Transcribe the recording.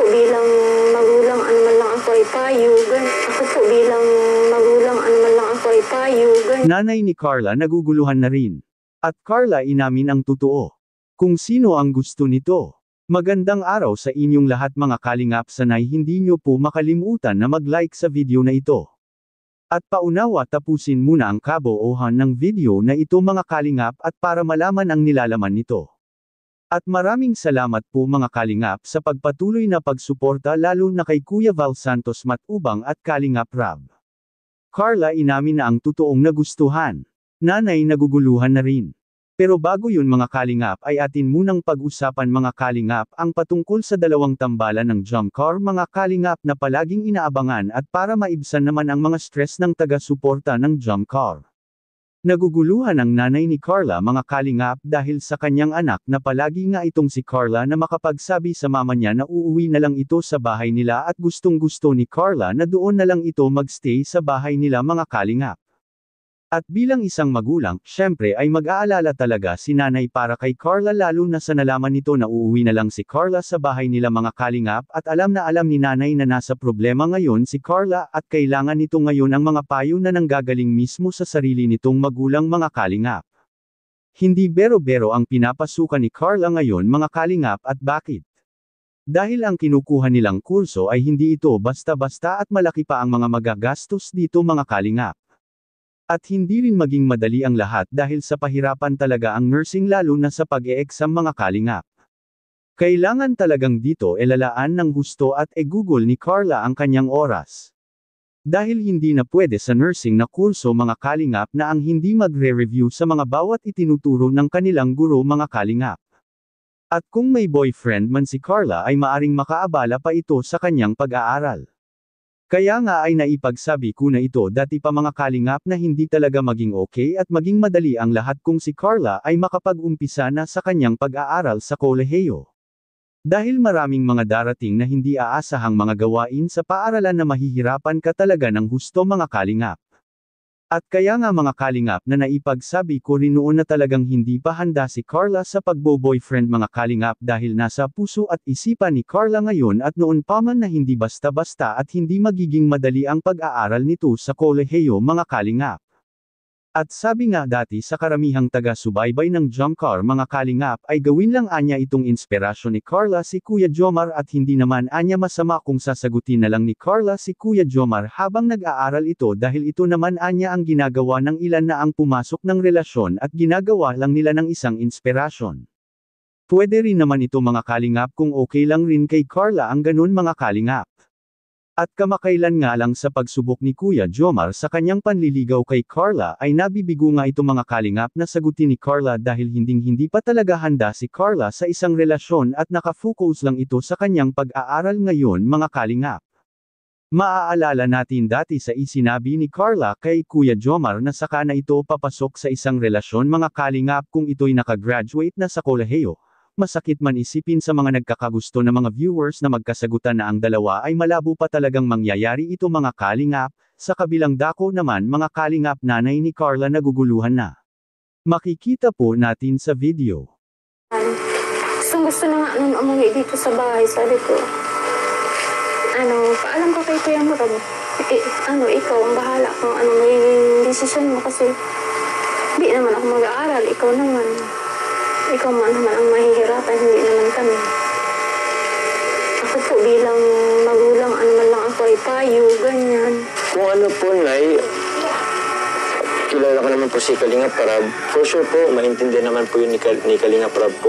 bilang magulang, ano man lang ako ay payo. Ako po bilang magulang, ano man lang ako ay payo. Nanay ni Carla naguguluhan na rin. At Carla inamin ang totoo. Kung sino ang gusto nito. Magandang araw sa inyong lahat mga kalingap, sanay hindi nyo po makalimutan na mag-like sa video na ito. At paunawa tapusin muna ang kabuuan ng video na ito mga kalingap at para malaman ang nilalaman nito. At maraming salamat po mga kalingap sa pagpatuloy na pagsuporta lalo na kay Kuya Val Santos Matubang at Kalingap Rab. Carla inamin na ang totoong nagustuhan. Nanay naguguluhan na rin. Pero bago yun mga kalingap ay atin munang pag-usapan mga kalingap ang patungkol sa dalawang tambalan ng jump car mga kalingap na palaging inaabangan at para maibsan naman ang mga stress ng taga-suporta ng jump car. Naguguluhan ang nanay ni Carla mga kalingap dahil sa kanyang anak na palagi nga itong si Carla na makapagsabi sa mama niya na uuwi na lang ito sa bahay nila at gustong-gusto ni Carla na doon na lang ito magstay sa bahay nila mga kalingap. At bilang isang magulang, syempre ay mag-aalala talaga si nanay para kay Carla lalo na sa nalaman nito na uuwi na lang si Carla sa bahay nila mga kalingap at alam na alam ni nanay na nasa problema ngayon si Carla at kailangan nito ngayon ang mga payo na nanggagaling mismo sa sarili nitong magulang mga kalingap. Hindi bero-bero ang pinapasukan ni Carla ngayon mga kalingap at bakit? Dahil ang kinukuha nilang kurso ay hindi ito basta-basta at malaki pa ang mga magagastos dito mga kalingap. At hindi rin maging madali ang lahat dahil sa pahirapan talaga ang nursing lalo na sa pag-e-exam mga kalingap. Kailangan talagang dito elalaan ng gusto at e-google ni Carla ang kanyang oras. Dahil hindi na pwede sa nursing na kurso mga kalingap na ang hindi magre-review sa mga bawat itinuturo ng kanilang guro mga kalingap. At kung may boyfriend man si Carla ay maaring makaabala pa ito sa kanyang pag-aaral. Kaya nga ay naipagsabi ko na ito dati pa mga kalingap na hindi talaga maging okay at maging madali ang lahat kung si Carla ay makapag-umpisa na sa kanyang pag-aaral sa kolehiyo. Dahil maraming mga darating na hindi aasahang mga gawain sa paaralan na mahihirapan ka talaga ng husto mga kalingap. At kaya nga mga kalingap na naipagsabi ko rin noon na talagang hindi pa handa si Carla sa pagbo-boyfriend mga kalingap dahil nasa puso at isipan ni Carla ngayon at noon pa man na hindi basta-basta at hindi magiging madali ang pag-aaral nito sa kolehiyo mga kalingap. At sabi nga dati sa karamihang taga-subaybay ng jump car mga kalingap ay gawin lang anya itong inspirasyon ni Carla si Kuya Jomar at hindi naman anya masama kung sasagutin na lang ni Carla si Kuya Jomar habang nag-aaral ito dahil ito naman anya ang ginagawa ng ilan na ang pumasok ng relasyon at ginagawa lang nila ng isang inspirasyon. Pwede rin naman ito mga kalingap kung okay lang rin kay Carla ang ganun mga kalingap. At kamakailan nga lang sa pagsubok ni Kuya Jomar sa kanyang panliligaw kay Carla ay nabibigo nga ito mga kalingap na sagutin ni Carla dahil hindi pa talaga handa si Carla sa isang relasyon at nakafocus lang ito sa kanyang pag-aaral ngayon mga kalingap. Maaalala natin dati sa isinabi ni Carla kay Kuya Jomar na saka na ito papasok sa isang relasyon mga kalingap kung ito'y nakagraduate na sa kolehiyo. Masakit man isipin sa mga nagkakagusto na mga viewers na magkasagutan na ang dalawa ay malabo pa talagang mangyayari ito mga kalingap, sa kabilang dako naman mga kalingap nanay ni Carla naguguluhan na. Makikita po natin sa video. Gusto na nga nung umuwi dito sa bahay, sabi ko, paalam ka kay Kuya Murag, ikaw ang bahala kung ano magiging desisyon mo kasi di naman ako mag-aaral, ikaw naman. Ikaw man naman ang mahihirapan, hindi naman kami. Ako po bilang magulang, ano man lang ako ay payo, ganyan. Kung ano po, Nay, kilala ko naman po si Kalingap Rab. For sure po, maintindihan naman po yun ni Kalingap Rab po.